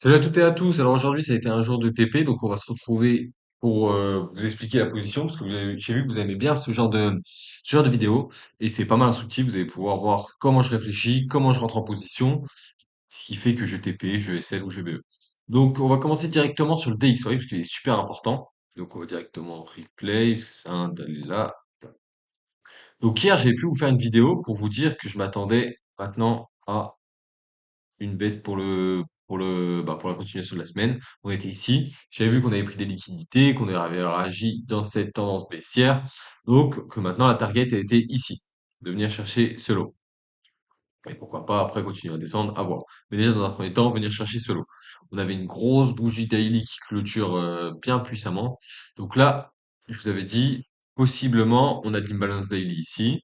Salut à toutes et à tous. Alors aujourd'hui, ça a été un jour de TP, donc on va se retrouver pour vous expliquer la position, parce que j'ai vu que vous aimez bien ce genre de vidéo, et c'est pas mal instructif. Vous allez pouvoir voir comment je réfléchis, comment je rentre en position, ce qui fait que je TP, je SL ou je BE. Donc on va commencer directement sur le DXY, parce qu'il est super important. Donc on va directement en replay, parce que c'est un d'aller là. Donc hier, j'ai pu vous faire une vidéo pour vous dire que je m'attendais maintenant à une baisse pour la continuation de la semaine. On était ici. J'avais vu qu'on avait pris des liquidités, qu'on avait réagi dans cette tendance baissière. Donc, que maintenant la target elle était ici. De venir chercher ce lot. Et pourquoi pas après continuer à descendre, à voir. Mais déjà, dans un premier temps, venir chercher ce lot. On avait une grosse bougie daily qui clôture bien puissamment. Donc là, je vous avais dit, possiblement, on a de l'imbalance daily ici.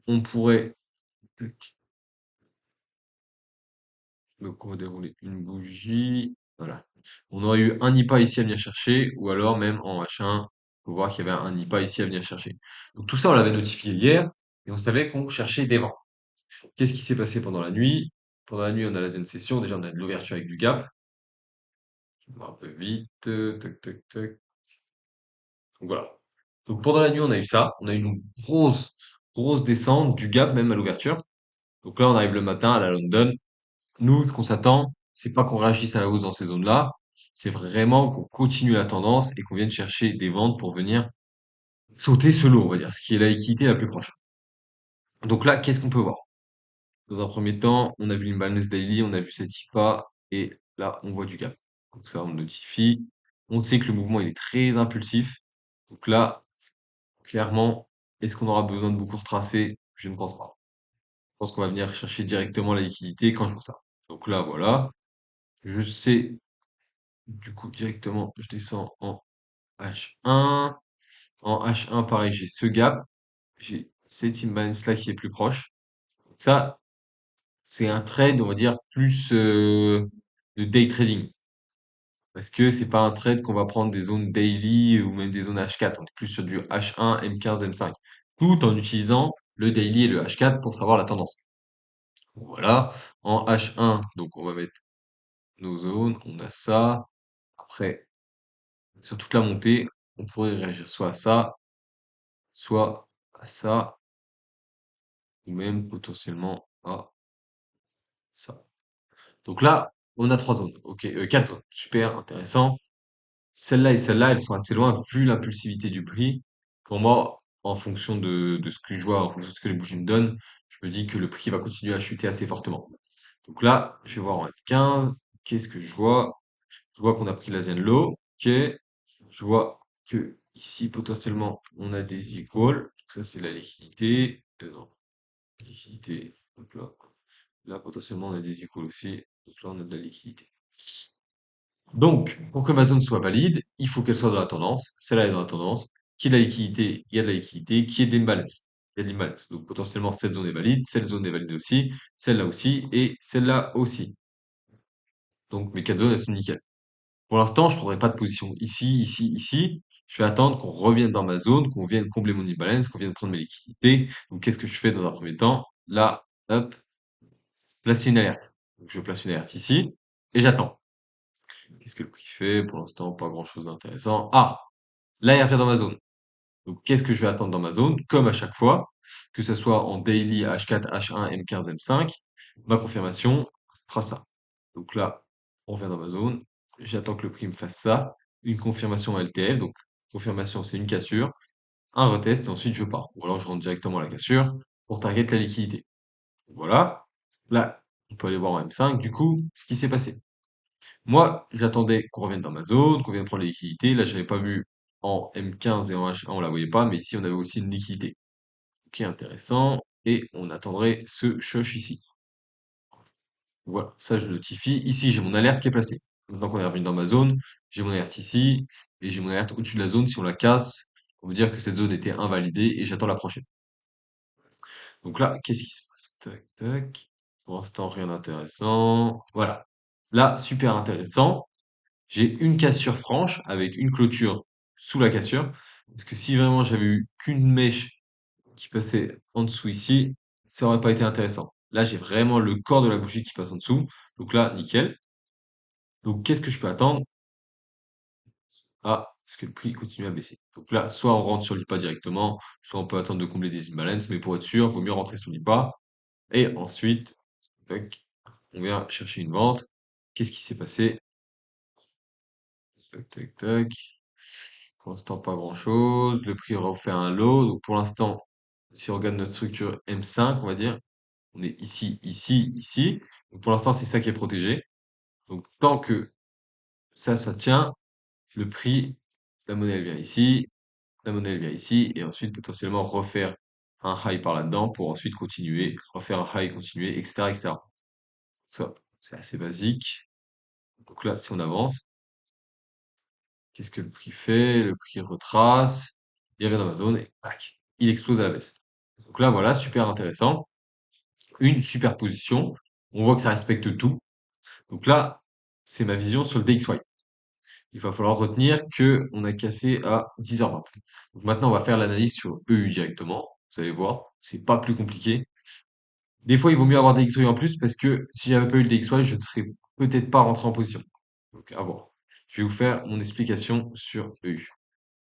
On pourrait Donc on va dérouler une bougie. Voilà. On aurait eu un NIPA ici à venir chercher, ou alors même en H1, faut voir qu'il y avait un NIPA ici à venir chercher. Donc tout ça, on l'avait notifié hier, et on savait qu'on cherchait des vents. Qu'est-ce qui s'est passé pendant la nuit? Pendant la nuit, on a la zen session, déjà on a de l'ouverture avec du gap. On va un peu vite, tac, tac, tac. Donc voilà. Donc pendant la nuit, on a eu ça, on a eu une grosse descente du gap même à l'ouverture. Donc là, on arrive le matin à la London. Nous, ce qu'on s'attend, c'est pas qu'on réagisse à la hausse dans ces zones-là, c'est vraiment qu'on continue la tendance et qu'on vienne chercher des ventes pour venir sauter ce lot, on va dire, ce qui est la liquidité la plus proche. Donc là, qu'est-ce qu'on peut voir? Dans un premier temps, on a vu l'imbalance daily, on a vu cette IPA, et là, on voit du gap. Donc ça, on le notifie. On sait que le mouvement, il est très impulsif. Donc là, clairement, est-ce qu'on aura besoin de beaucoup retracer? Je ne pense pas. Je pense qu'on va venir chercher directement la liquidité quand je vois ça. Donc là, voilà. Je sais. Du coup, directement, je descends en H1. En H1, pareil, j'ai ce gap. J'ai cette imbalance là qui est plus proche. Ça, c'est un trade, on va dire, plus de day trading. Parce que c'est pas un trade qu'on va prendre des zones daily ou même des zones H4. On est plus sur du H1, M15, M5. Tout en utilisant le daily et le H4 pour savoir la tendance. Voilà. En H1, donc on va mettre nos zones. On a ça. Après, sur toute la montée, on pourrait réagir soit à ça, soit à ça, ou même potentiellement à ça. Donc là, on a trois zones. Ok, quatre zones. Super intéressant. Celle-là et celle-là, elles sont assez loin vu l'impulsivité du prix. Pour moi, en fonction de ce que je vois, en fonction de ce que les bougies me donnent, je me dis que le prix va continuer à chuter assez fortement. Donc là, je vais voir en F15. Qu'est-ce que je vois? Je vois qu'on a pris l'Asian Low. Ok. Je vois que ici, potentiellement, on a des equals. Donc ça, c'est la liquidité. Non, liquidité. Donc là, là, potentiellement, on a des equals aussi. Donc là, on a de la liquidité. Donc, pour que ma zone soit valide, il faut qu'elle soit dans la tendance. Celle-là est dans la tendance. Qui est de la liquidité, il y a de la liquidité. Qui est d'imbalance, il y a de l'imbalance. Donc, potentiellement, cette zone est valide. Cette zone est valide aussi. Celle-là aussi. Et celle-là aussi. Donc, mes quatre zones, elles sont nickel. Pour l'instant, je prendrai pas de position ici, ici, ici. Je vais attendre qu'on revienne dans ma zone, qu'on vienne combler mon imbalance, qu'on vienne prendre mes liquidités. Donc, qu'est-ce que je fais dans un premier temps? Là, hop, placer une alerte. Donc, je place une alerte ici et j'attends. Qu'est-ce que le prix fait? Pour l'instant, pas grand-chose d'intéressant. Ah, là, il revient dans ma zone. Donc, qu'est-ce que je vais attendre dans ma zone? Comme à chaque fois, que ce soit en daily H4, H1, M15, M5, ma confirmation fera ça. Donc là, on revient dans ma zone. J'attends que le prix me fasse ça. Une confirmation LTF. Donc, confirmation, c'est une cassure. Un retest et ensuite je pars. Ou alors je rentre directement à la cassure pour target la liquidité. Voilà. Là, on peut aller voir en M5, du coup, ce qui s'est passé. Moi, j'attendais qu'on revienne dans ma zone, qu'on vienne prendre les liquidités. Là, j'avais pas vu en M15 et en H1, on la voyait pas, mais ici, on avait aussi une liquidité. Ok, intéressant. Et on attendrait ce shush ici. Voilà, ça je le notifie. Ici, j'ai mon alerte qui est placée. Maintenant qu'on est revenu dans ma zone, j'ai mon alerte ici, et j'ai mon alerte au-dessus de la zone. Si on la casse, on veut dire que cette zone était invalidée, et j'attends la prochaine. Donc là, qu'est-ce qui se passe? Tac, tac. Pour l'instant, rien d'intéressant. Voilà. Là, super intéressant. J'ai une cassure franche avec une clôture sous la cassure. Parce que si vraiment j'avais eu qu'une mèche qui passait en dessous ici, ça aurait pas été intéressant. Là, j'ai vraiment le corps de la bougie qui passe en dessous. Donc là, nickel. Donc qu'est-ce que je peux attendre? Ah, est-ce que le prix continue à baisser? Donc là, soit on rentre sur l'IPA directement, soit on peut attendre de combler des imbalances, mais pour être sûr, vaut mieux rentrer sur l'IPA. Et ensuite, tac, on vient chercher une vente. Qu'est-ce qui s'est passé? Tac, tac, tac. Pour l'instant, pas grand-chose. Le prix refait un lot. Donc pour l'instant, si on regarde notre structure M5, on va dire, on est ici, ici, ici. Donc pour l'instant, c'est ça qui est protégé. Donc tant que ça tient, le prix, la monnaie elle vient ici, la monnaie elle vient ici, et ensuite potentiellement refaire un high par là-dedans pour ensuite continuer, refaire un high, continuer, etc., etc. Ça, c'est assez basique. Donc là, si on avance, qu'est-ce que le prix fait? Le prix retrace, il revient dans ma zone et tac, il explose à la baisse. Donc là, voilà, super intéressant. Une super position. On voit que ça respecte tout. Donc là, c'est ma vision sur le DXY. Il va falloir retenir que on a cassé à 10h20. Donc maintenant, on va faire l'analyse sur EU directement. Vous allez voir, c'est pas plus compliqué. Des fois, il vaut mieux avoir des XY en plus parce que si j'avais pas eu le DXY, je ne serais peut-être pas rentré en position. Donc, à voir. Je vais vous faire mon explication sur EU.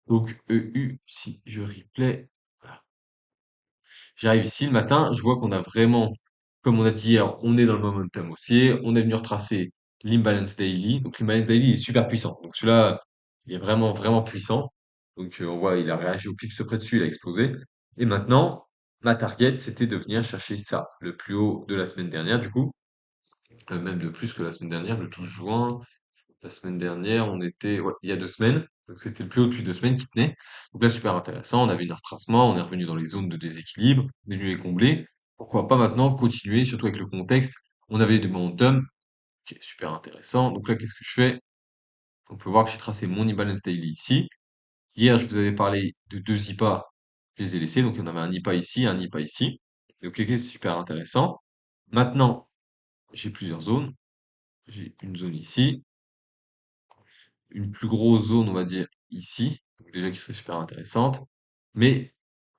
Donc, EU, si je replay, voilà. J'arrive ici le matin, je vois qu'on a vraiment, comme on a dit hier, on est dans le momentum haussier, on est venu retracer l'imbalance daily. Donc l'imbalance daily est super puissant. Donc celui-là, il est vraiment, vraiment puissant. Donc on voit, il a réagi au pic près dessus, il a explosé. Et maintenant, ma target, c'était de venir chercher ça, le plus haut de la semaine dernière, du coup. Même de plus que la semaine dernière, le 12 juin. La semaine dernière, on était, ouais, il y a 2 semaines. Donc c'était le plus haut depuis 2 semaines qui tenait. Donc là, super intéressant. On avait une retracement, on est revenu dans les zones de déséquilibre, on est venu les combler. Pourquoi pas maintenant continuer, surtout avec le contexte. On avait du momentum, qui est super intéressant. Donc là, qu'est-ce que je fais? On peut voir que j'ai tracé mon imbalance daily ici. Hier, je vous avais parlé de deux IPA, je les ai laissés. Donc il y en avait un IPA ici, un IPA ici. Donc ok, c'est super intéressant. Maintenant, j'ai plusieurs zones. J'ai une zone ici, une plus grosse zone, on va dire, ici, donc déjà qui serait super intéressante. Mais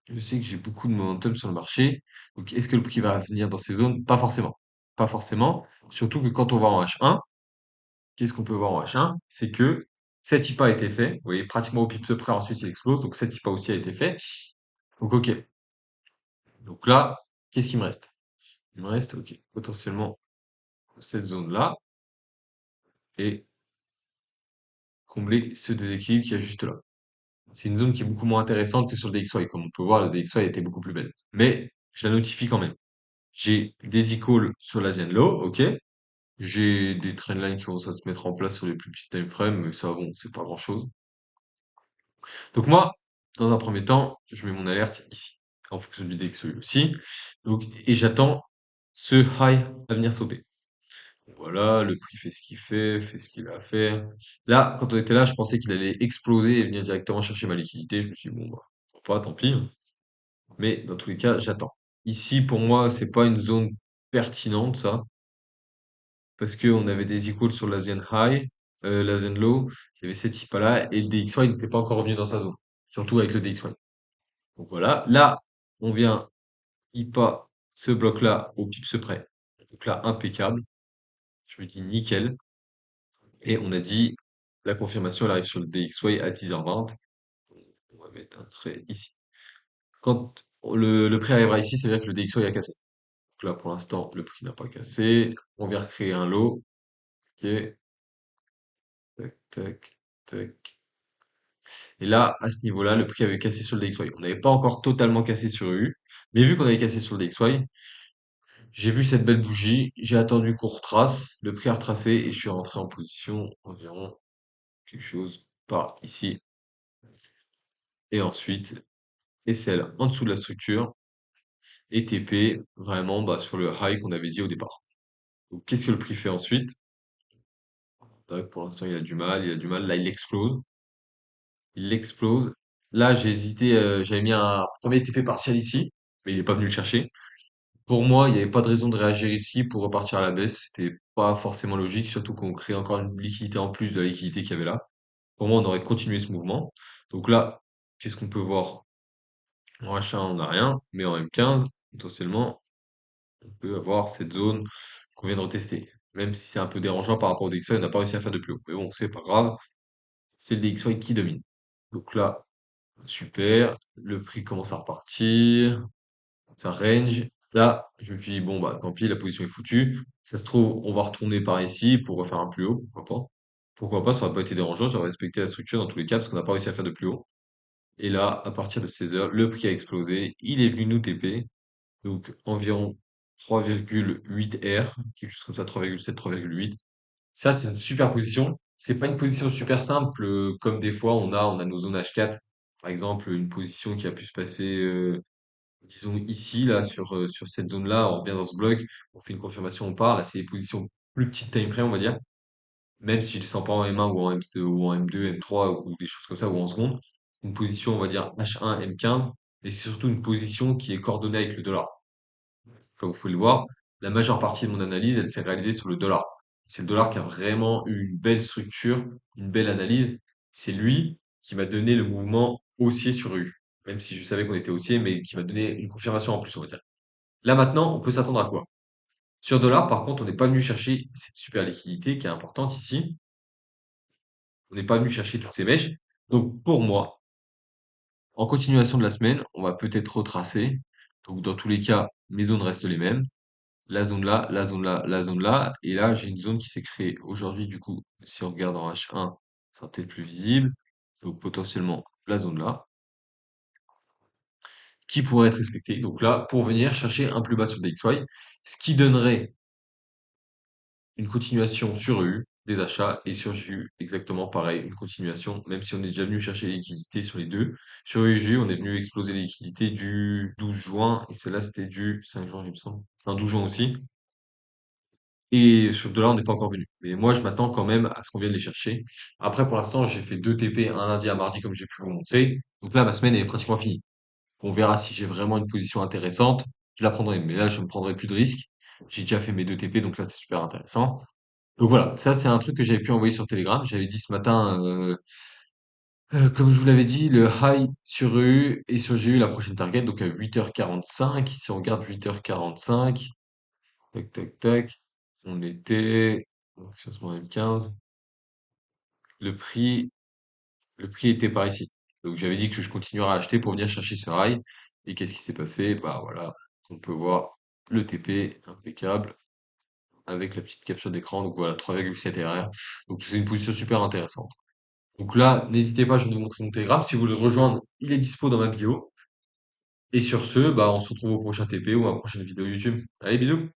je sais que j'ai beaucoup de momentum sur le marché. Donc est-ce que le prix va venir dans ces zones? Pas forcément. Pas forcément. Surtout que quand on va en H1, qu'est-ce qu'on peut voir en H1? C'est que cet IPA a été fait. Vous voyez, pratiquement au pips près, ensuite il explose. Donc cet IPA aussi a été fait. Donc ok. Donc là, qu'est-ce qui me reste? Il me reste, ok, potentiellement cette zone-là et combler ce déséquilibre qui est juste là. C'est une zone qui est beaucoup moins intéressante que sur le DXY. Comme on peut voir, le DXY était beaucoup plus belle. Mais je la notifie quand même. J'ai des e-calls sur l'Asian Low, ok. J'ai des trendlines qui commencent à se mettre en place sur les plus petits time frames, mais ça, bon, c'est pas grand-chose. Donc moi, dans un premier temps, je mets mon alerte ici, en fonction du DXY aussi. Donc, et j'attends ce high à venir sauter. Voilà, le prix fait ce qu'il a à faire. Là, quand on était là, je pensais qu'il allait exploser et venir directement chercher ma liquidité. Je me suis dit, bon, bah, pourquoi pas, tant pis, hein. Mais dans tous les cas, j'attends. Ici, pour moi, c'est pas une zone pertinente, ça, parce qu'on avait des equals sur l'Asian High, l'Asian Low, il y avait cette IPA-là, et le DXY n'était pas encore revenu dans sa zone, surtout avec le DXY. Donc voilà, là, on vient IPA, ce bloc-là, au pips près. Donc là, impeccable. Je me dis nickel. Et on a dit, la confirmation, elle arrive sur le DXY à 10h20. On va mettre un trait ici. Quand le prix arrivera ici, ça veut dire que le DXY a cassé. Donc là, pour l'instant, le prix n'a pas cassé. On vient recréer un lot. Ok. Tac, tac, tac. Et là, à ce niveau-là, le prix avait cassé sur le DXY. On n'avait pas encore totalement cassé sur EU. Mais vu qu'on avait cassé sur le DXY, j'ai vu cette belle bougie. J'ai attendu qu'on retrace. Le prix a retracé et je suis rentré en position environ quelque chose par ici. Et ensuite, SL en dessous de la structure. Et TP vraiment bah, sur le high qu'on avait dit au départ. Donc, qu'est-ce que le prix fait ensuite? Tac, pour l'instant, il a du mal, il a du mal. Là, il explose. Il explose. Là, j'ai hésité, j'avais mis un premier TP partiel ici, mais il est pas venu le chercher. Pour moi, il n'y avait pas de raison de réagir ici pour repartir à la baisse. C'était pas forcément logique, surtout qu'on crée encore une liquidité en plus de la liquidité qu'il y avait là. Pour moi, on aurait continué ce mouvement. Donc là, qu'est-ce qu'on peut voir? En H1, on n'a rien, mais en M15, potentiellement, on peut avoir cette zone qu'on vient de retester. Même si c'est un peu dérangeant par rapport au DXY, on n'a pas réussi à faire de plus haut. Mais bon, c'est pas grave, c'est le DXY qui domine. Donc là, super, le prix commence à repartir, ça range. Là, je me suis dit, bon, bah tant pis, la position est foutue. Ça se trouve, on va retourner par ici pour refaire un plus haut, pourquoi pas. Pourquoi pas, ça aurait pas été dérangeant, ça aurait respecté la structure dans tous les cas, parce qu'on n'a pas réussi à faire de plus haut. Et là, à partir de 16 heures, le prix a explosé, il est venu nous TP, donc environ 3,8 R, quelque chose comme ça, 3,7, 3,8. Ça, c'est une super position. C'est pas une position super simple, comme des fois on a nos zones H4. Par exemple, une position qui a pu se passer, disons ici, là, sur cette zone-là, on revient dans ce bloc, on fait une confirmation, on part. Là, c'est des positions plus petites time frame, on va dire. Même si je descends pas en M1 ou en M2, ou en M2, M3 ou des choses comme ça, ou en seconde. Une position, on va dire H1, M15. Et c'est surtout une position qui est coordonnée avec le dollar. Comme vous pouvez le voir, la majeure partie de mon analyse, elle s'est réalisée sur le dollar. C'est le dollar qui a vraiment eu une belle structure, une belle analyse. C'est lui qui m'a donné le mouvement haussier sur U. Même si je savais qu'on était haussier, mais qui m'a donné une confirmation en plus, on va dire. Là maintenant, on peut s'attendre à quoi? Sur dollar, par contre, on n'est pas venu chercher cette super liquidité qui est importante ici. On n'est pas venu chercher toutes ces mèches. Donc pour moi, en continuation de la semaine, on va peut-être retracer. Donc dans tous les cas, mes zones restent les mêmes. La zone là, la zone là, la zone là. Et là, j'ai une zone qui s'est créée aujourd'hui. Du coup, si on regarde en H1, ça sera peut-être plus visible. Donc potentiellement la zone là, qui pourrait être respectée. Donc là, pour venir chercher un plus bas sur DXY, ce qui donnerait une continuation sur EU, des achats, et sur GU, exactement pareil, une continuation, même si on est déjà venu chercher les liquidités sur les deux. Sur EUG, on est venu exploser les liquidités du 12 juin, et celle-là, c'était du 5 juin, il me semble. Enfin, 12 juin aussi. Et sur le dollar, on n'est pas encore venu. Mais moi, je m'attends quand même à ce qu'on vienne les chercher. Après, pour l'instant, j'ai fait 2 TP, un lundi, un mardi, comme j'ai pu vous montrer. Donc là, ma semaine est pratiquement finie. On verra si j'ai vraiment une position intéressante. Je la prendrai. Mais là, je ne prendrai plus de risques. J'ai déjà fait mes 2 TP, donc là, c'est super intéressant. Donc voilà, ça c'est un truc que j'avais pu envoyer sur Telegram. J'avais dit ce matin, comme je vous l'avais dit, le high sur EU et sur GU la prochaine target, donc à 8h45. Si on regarde 8h45, tac tac tac, on était donc sur ce M15, le prix, le prix était par ici. Donc j'avais dit que je continuerais à acheter pour venir chercher ce high. Et qu'est-ce qui s'est passé? Bah voilà, on peut voir le TP impeccable avec la petite capture d'écran. Donc voilà, 3,7 RR. Donc c'est une position super intéressante. Donc là, n'hésitez pas, je vais vous montrer mon Telegram. Si vous voulez le rejoindre, il est dispo dans ma bio. Et sur ce, bah, on se retrouve au prochain TP ou à la prochaine vidéo YouTube. Allez, bisous!